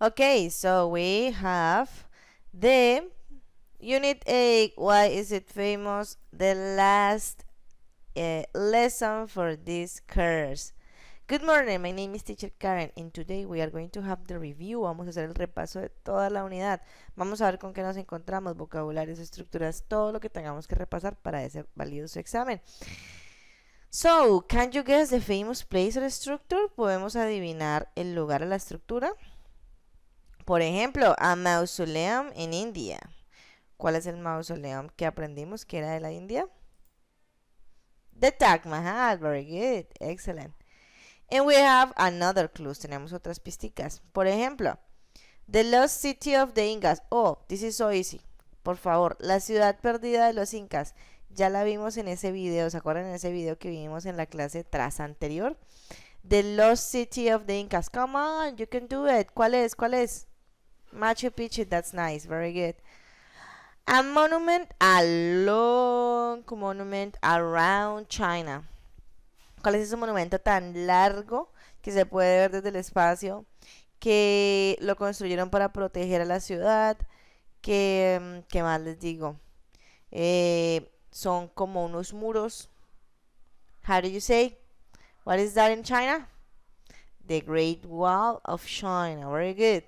Okay, so we have the Unit 8, why is it famous? The last lesson for this course. Good morning, my name is Teacher Karen and today we are going to have the review. Vamos a hacer el repaso de toda la unidad. Vamos a ver con qué nos encontramos, vocabularios, estructuras, todo lo que tengamos que repasar para ese valioso examen. So, can you guess the famous place or structure? Podemos adivinar el lugar o la estructura. Por ejemplo, a mausoleum in India. ¿Cuál es el mausoleum que aprendimos que era de la India? The Taj Mahal. Very good. Excellent. And we have another clues. Tenemos otras pisticas. Por ejemplo, the lost city of the Incas. Oh, this is so easy. Por favor, la ciudad perdida de los incas. Ya la vimos en ese video. ¿Se acuerdan en ese video que vimos en la clase tras anterior? The lost city of the Incas. Come on, you can do it. ¿Cuál es? ¿Cuál es? Machu Picchu. That's nice. Very good. A monument, a long monument around China. ¿Cuál es ese monumento tan largo que se puede ver desde el espacio? Que lo construyeron para proteger a la ciudad. ¿Qué más les digo? Son como unos muros. How do you say? What is that in China? The Great Wall of China. Very good.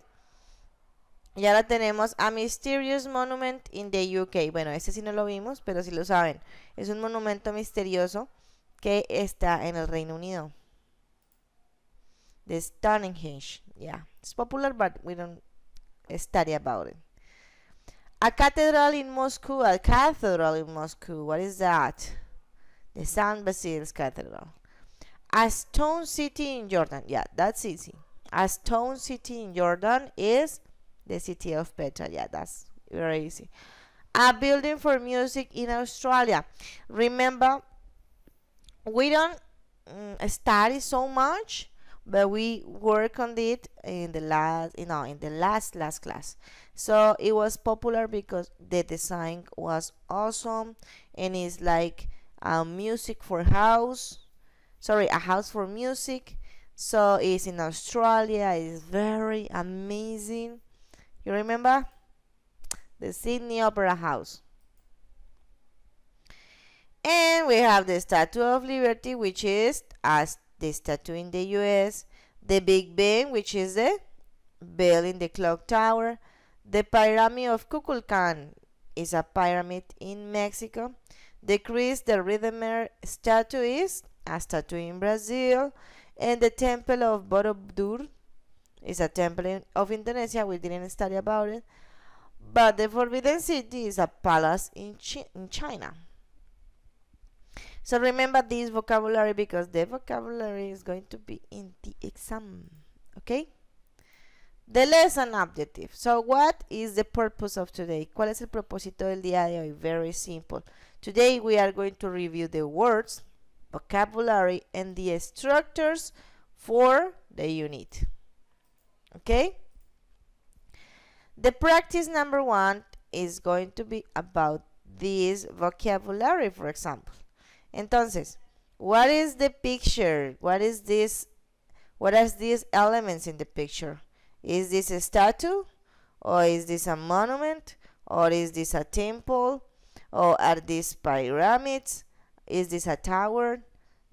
Y ahora tenemos a Mysterious Monument in the UK. Bueno, este sí no lo vimos, pero sí lo saben. Es un monumento misterioso que está en el Reino Unido. The Stonehenge. Yeah, it's popular, but we don't study about it. A cathedral in Moscow. A cathedral in Moscow. What is that? The St. Basil's Cathedral. A stone city in Jordan. Yeah, that's easy. A stone city in Jordan is the city of Petra. Yeah, that's very easy. A building for music in Australia. Remember, we don't study so much, but we work on it in the last class. So it was popular because the design was awesome, and it's like a house for music. So it's in Australia. It's very amazing. You remember? The Sydney Opera House. And we have the Statue of Liberty, which is as the statue in the US. The Big Ben, which is the bell in the clock tower. The Pyramid of Kukulkan is a pyramid in Mexico. The Christ the Redeemer statue is a statue in Brazil. And the Temple of Borobudur is a temple of Indonesia. We didn't study about it. But the Forbidden City is a palace in China. So remember this vocabulary because the vocabulary is going to be in the exam. Okay? The lesson objective. So what is the purpose of today? ¿Cuál es el propósito del día de hoy? Very simple. Today we are going to review the words, vocabulary, and the structures for the unit. Okay? The practice number 1 is going to be about this vocabulary, for example. Entonces, what is the picture? What are these elements in the picture? Is this a statue? Or is this a monument? Or is this a temple? Or are these pyramids? Is this a tower?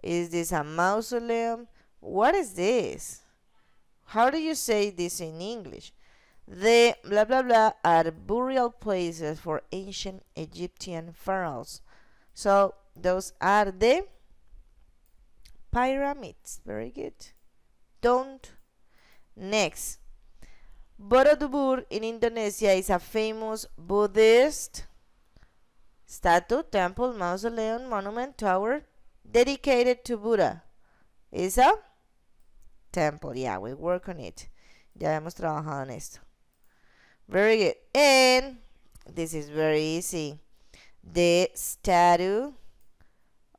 Is this a mausoleum? What is this? How do you say this in English? The blah blah blah are burial places for ancient Egyptian pharaohs. So those are the pyramids. Very good. Don't. Next. Borobudur in Indonesia is a famous Buddhist statue, temple, mausoleum, monument, tower dedicated to Buddha. Is a temple. Yeah, we work on it. Ya hemos trabajado en esto. Very good. And this is very easy. The Statue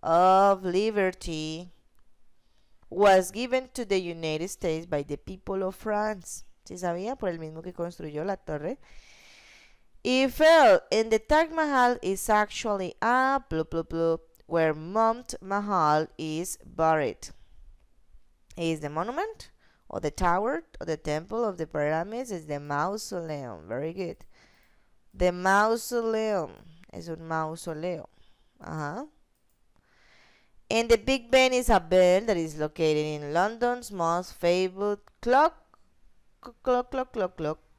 of Liberty was given to the United States by the people of France. ¿Sí sabía? Por el mismo que construyó la torre Eiffel. And the Taj Mahal is actually a blah blah blah where Mount Mahal is buried. Is the monument or the tower or the temple of the pyramids is the mausoleum. Very good. The mausoleum es un mausoleo. Ajá. And the Big Ben is a bell that is located in London's most favorite clock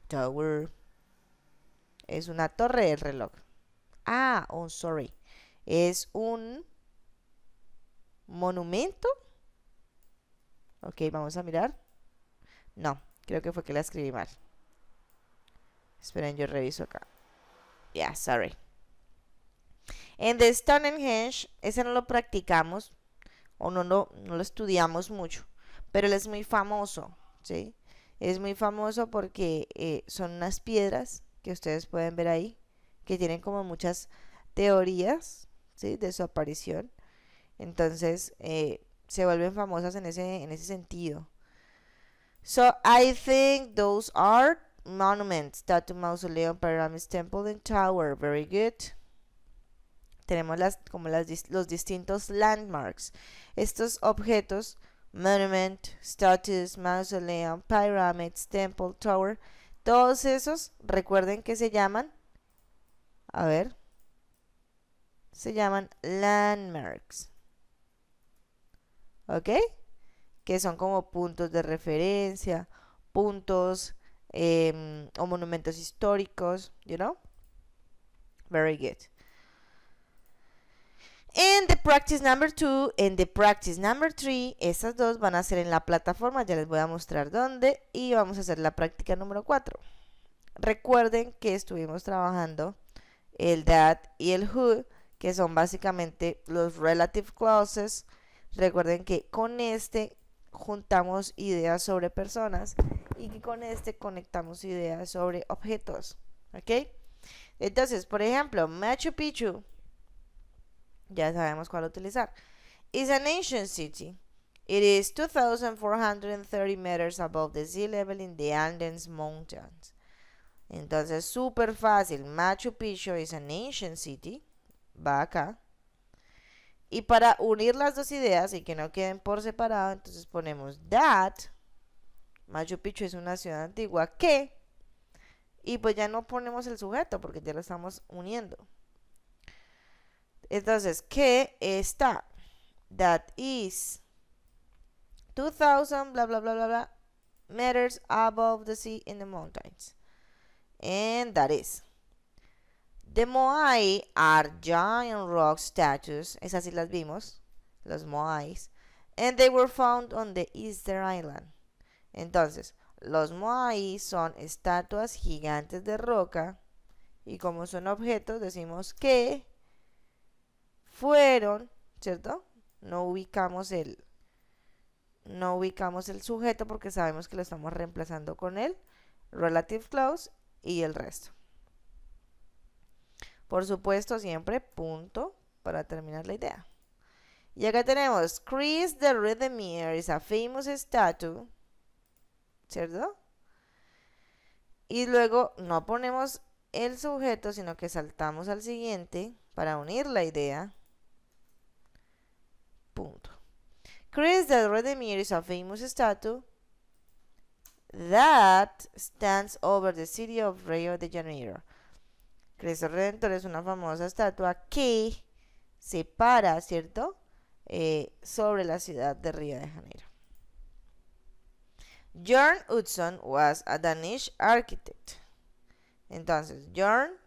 tower. Es una torre del reloj. Ah, oh, sorry. Es un monumento. Ok, vamos a mirar. No, creo que fue que la escribí mal. Esperen, yo reviso acá. Yeah, sorry. En the Stonehenge, ese no lo practicamos o no lo estudiamos mucho, pero él es muy famoso, ¿sí? Es muy famoso porque son unas piedras que ustedes pueden ver ahí, que tienen como muchas teorías, ¿sí? De su aparición. Entonces, se vuelven famosas en ese sentido. So, I think those are monuments, statue, mausoleum, pyramids, temple, and tower. Very good. Tenemos los distintos landmarks. Estos objetos, monument, statues, mausoleum, pyramids, temple, tower, todos esos, recuerden que se llaman, a ver, se llaman landmarks. ¿Ok? Que son como puntos de referencia, puntos o monumentos históricos, you know? Very good. En the practice number 2, en the practice number 3, esas dos van a ser en la plataforma, ya les voy a mostrar dónde, y vamos a hacer la práctica número 4. Recuerden que estuvimos trabajando el that y el who, que son básicamente los relative clauses. Recuerden que con este juntamos ideas sobre personas y que con este conectamos ideas sobre objetos. ¿Ok? Entonces, por ejemplo, Machu Picchu, ya sabemos cuál utilizar. Is an ancient city. It is 2,430 meters above the sea level in the Andes Mountains. Entonces, súper fácil. Machu Picchu is an ancient city. Va acá. Y para unir las dos ideas y que no queden por separado, entonces ponemos that. Machu Picchu es una ciudad antigua que. Y pues ya no ponemos el sujeto porque ya lo estamos uniendo. Entonces, que está. That is 2,000 blah blah blah blah blah meters above the sea in the mountains. And that is. The Moai are giant rock statues. Esas sí las vimos. Los Moais. And they were found on the Easter Island. Entonces, los Moai son estatuas gigantes de roca. Y como son objetos, decimos que fueron, ¿cierto? No ubicamos el sujeto porque sabemos que lo estamos reemplazando con el relative clause y el resto. Por supuesto, siempre punto para terminar la idea. Y acá tenemos Chris the Redeemer is a famous statue, ¿cierto? Y luego no ponemos el sujeto, sino que saltamos al siguiente para unir la idea. Punto. Chris the Redeemer is a famous statue that stands over the city of Rio de Janeiro. Cristo Redentor es una famosa estatua que se para, ¿cierto? Sobre la ciudad de Río de Janeiro. Jørn Utzon was a Danish architect. Entonces, Jørn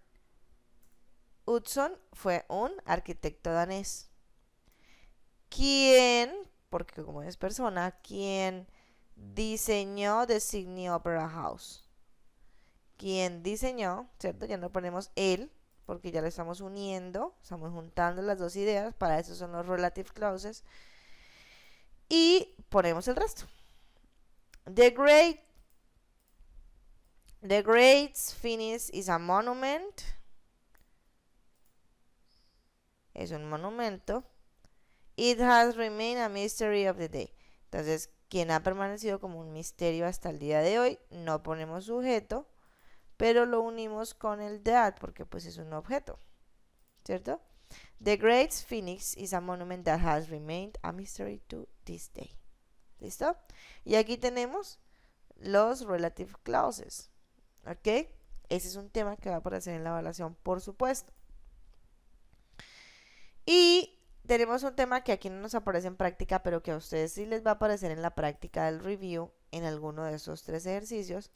Utzon fue un arquitecto danés. ¿Quién? Porque como es persona, ¿quién diseñó The Sydney Opera House? ¿Quién diseñó? ¿Cierto? Ya no ponemos él, porque ya lo estamos uniendo, estamos juntando las dos ideas, para eso son los relative clauses, y ponemos el resto. The Great Sphinx is a monument. Es un monumento. It has remained a mystery of the day. Entonces, quien ha permanecido como un misterio hasta el día de hoy, no ponemos sujeto, pero lo unimos con el that porque pues es un objeto, ¿cierto? The Great Sphinx is a monument that has remained a mystery to this day. ¿Listo? Y aquí tenemos los relative clauses. ¿Ok? Ese es un tema que va a aparecer en la evaluación, por supuesto. Y tenemos un tema que aquí no nos aparece en práctica, pero que a ustedes sí les va a aparecer en la práctica del review en alguno de esos 3 ejercicios.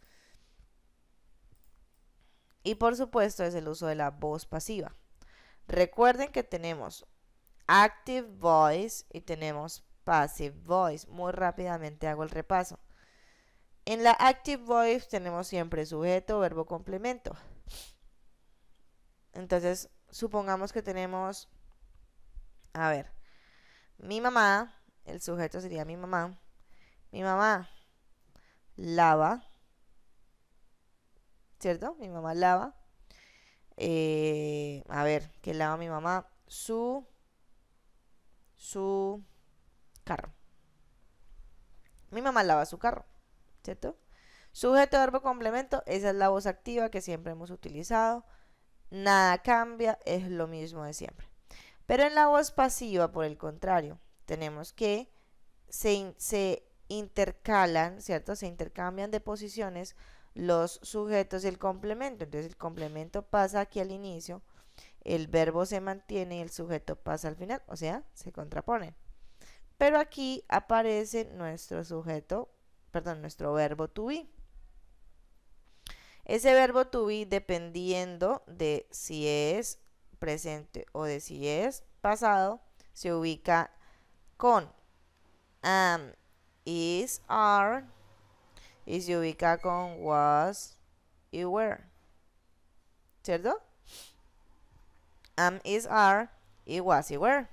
Y por supuesto es el uso de la voz pasiva. Recuerden que tenemos active voice y tenemos passive voice. Muy rápidamente hago el repaso. En la active voice tenemos siempre sujeto, verbo, complemento. Entonces, supongamos que tenemos, a ver, mi mamá, el sujeto sería mi mamá lava, ¿cierto? Mi mamá lava. A ver, ¿qué lava mi mamá? Su carro. Mi mamá lava su carro, ¿cierto? Sujeto, verbo, complemento, esa es la voz activa que siempre hemos utilizado. Nada cambia, es lo mismo de siempre. Pero en la voz pasiva, por el contrario, tenemos que se intercalan, ¿cierto? Se intercambian de posiciones los sujetos y el complemento. Entonces el complemento pasa aquí al inicio, el verbo se mantiene y el sujeto pasa al final, o sea, se contraponen. Pero aquí aparece nuestro sujeto, perdón, nuestro verbo to be. Ese verbo to be, dependiendo de si es presente o de si es pasado, se ubica con am, is, are, y se ubica con was y were, ¿cierto? Am, is, are y was y were.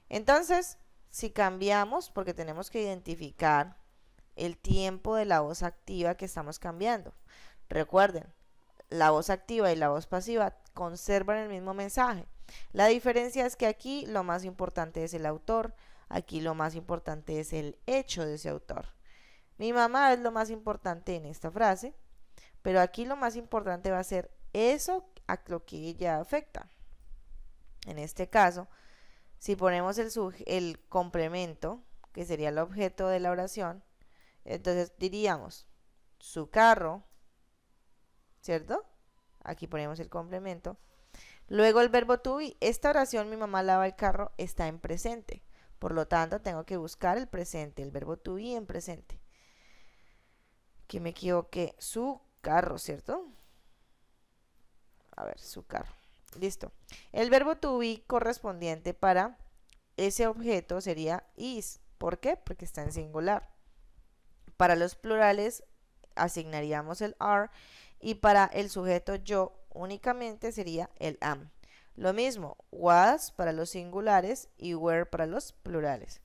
Entonces, si cambiamos, porque tenemos que identificar el tiempo de la voz activa que estamos cambiando. Recuerden, la voz activa y la voz pasiva conservan el mismo mensaje. La diferencia es que aquí lo más importante es el autor, aquí lo más importante es el hecho de ese autor. Mi mamá es lo más importante en esta frase, pero aquí lo más importante va a ser eso a lo que ella afecta. En este caso, si ponemos el complemento, que sería el objeto de la oración, entonces diríamos su carro, ¿cierto? Aquí ponemos el complemento. Luego el verbo to be. Esta oración, mi mamá lava el carro, está en presente. Por lo tanto, tengo que buscar el presente, el verbo to be en presente. Que me equivoqué. Su carro, ¿cierto? A ver, su carro. Listo. El verbo to be correspondiente para ese objeto sería is. ¿Por qué? Porque está en singular. Para los plurales asignaríamos el are y para el sujeto yo únicamente sería el am. Lo mismo, was para los singulares y were para los plurales.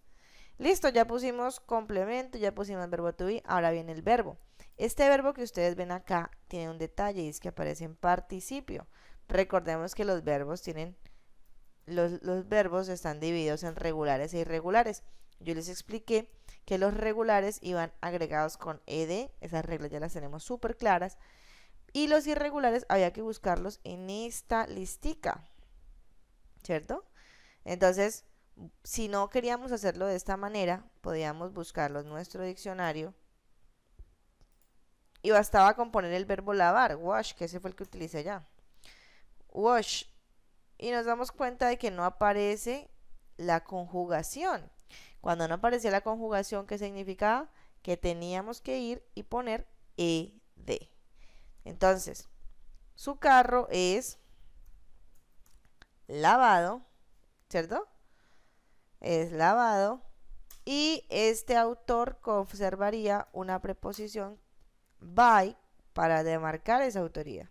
Listo, ya pusimos complemento, ya pusimos verbo to be, ahora viene el verbo. Este verbo que ustedes ven acá tiene un detalle y es que aparece en participio. Recordemos que los verbos tienen, los verbos están divididos en regulares e irregulares. Yo les expliqué que los regulares iban agregados con ed, esas reglas ya las tenemos súper claras, y los irregulares había que buscarlos en esta listica, ¿cierto? Entonces, si no queríamos hacerlo de esta manera, podíamos buscarlo en nuestro diccionario y bastaba con poner el verbo lavar, wash, que ese fue el que utilicé allá, wash, y nos damos cuenta de que no aparece la conjugación. Cuando no aparecía la conjugación, ¿qué significaba? Que teníamos que ir y poner ed. Entonces, su carro es lavado, ¿cierto? Es lavado. Y este autor conservaría una preposición by para demarcar esa autoría.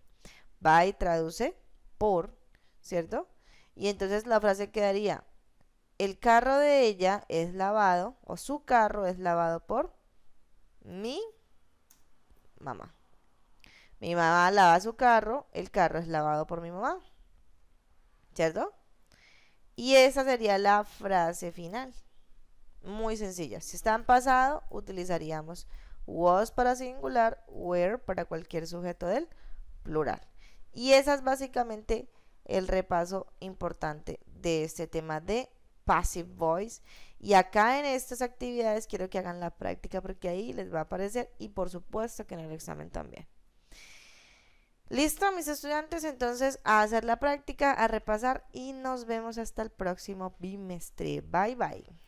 By traduce por, ¿cierto? Y entonces la frase quedaría: el carro de ella es lavado, o su carro es lavado por mi mamá. Mi mamá lava su carro, el carro es lavado por mi mamá, ¿cierto? Y esa sería la frase final. Muy sencilla. Si está en pasado, utilizaríamos was para singular, were para cualquier sujeto del plural. Y esa es básicamente el repaso importante de este tema de passive voice. Y acá en estas actividades quiero que hagan la práctica porque ahí les va a aparecer y por supuesto que en el examen también. Listo, mis estudiantes, entonces a hacer la práctica, a repasar y nos vemos hasta el próximo bimestre. Bye bye.